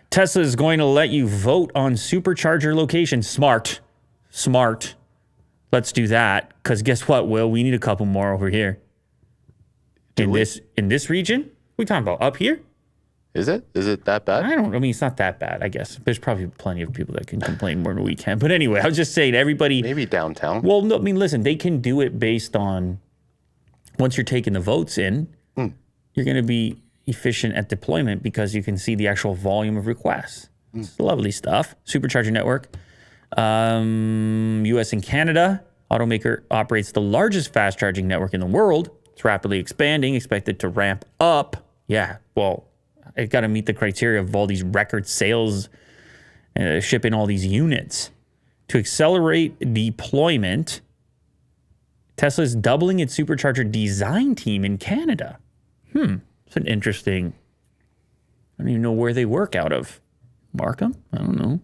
Tesla is going to let you vote on Supercharger locations. Smart. Let's do that. Because guess what, Will? We need a couple more over here. In this region? We talking about up here? Is it? Is it that bad? I mean, it's not that bad, I guess. There's probably plenty of people that can complain more than we can. But anyway, I was just saying, everybody... Maybe downtown. Well, no, I mean, listen, they can do it based on... Once you're taking the votes in, you're going to be efficient at deployment because you can see the actual volume of requests. It's lovely stuff. Supercharger network. U.S. and Canada. Automaker operates the largest fast charging network in the world. It's rapidly expanding, expected to ramp up. Yeah, well... It's got to meet the criteria of all these record sales, shipping all these units. To accelerate deployment, Tesla is doubling its Supercharger design team in Canada. It's an interesting... I don't even know where they work out of. Markham? I don't know.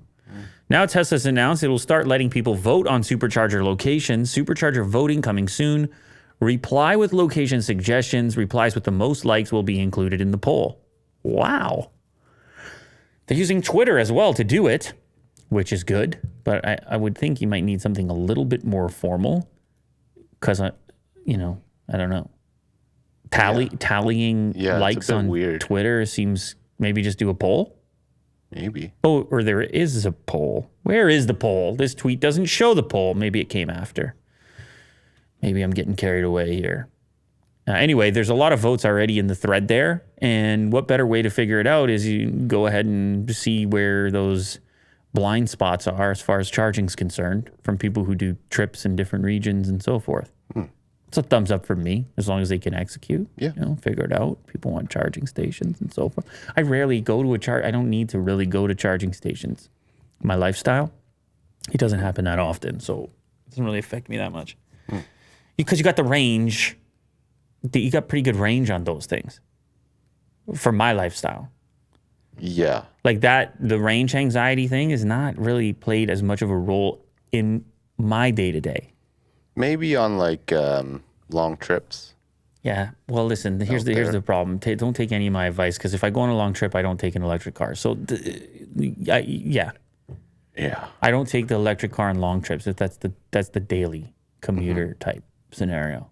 Now Tesla's announced it will start letting people vote on Supercharger locations. Supercharger voting coming soon. Reply with location suggestions. Replies with the most likes will be included in the poll. Wow. They're using Twitter as well to do it, which is good. But I would think you might need something a little bit more formal because, I don't know. Tallying likes on weird. Twitter seems maybe just do a poll. Maybe. Oh, or there is a poll. Where is the poll? This tweet doesn't show the poll. Maybe it came after. Maybe I'm getting carried away here. Anyway, there's a lot of votes already in the thread there. And what better way to figure it out is you go ahead and see where those blind spots are as far as charging is concerned from people who do trips in different regions and so forth. It's a thumbs up for me as long as they can execute. Yeah. Figure it out. People want charging stations and so forth. I rarely go to I don't need to really go to charging stations. My lifestyle, it doesn't happen that often. So it doesn't really affect me that much. Because you got the range. You got pretty good range on those things for my lifestyle. Yeah. Like that, the range anxiety thing is not really played as much of a role in my day-to-day. Maybe on like long trips. Yeah. Well, listen, here's the problem. Don't take any of my advice because if I go on a long trip, I don't take an electric car. So, yeah. I don't take the electric car on long trips if that's the daily commuter type scenario.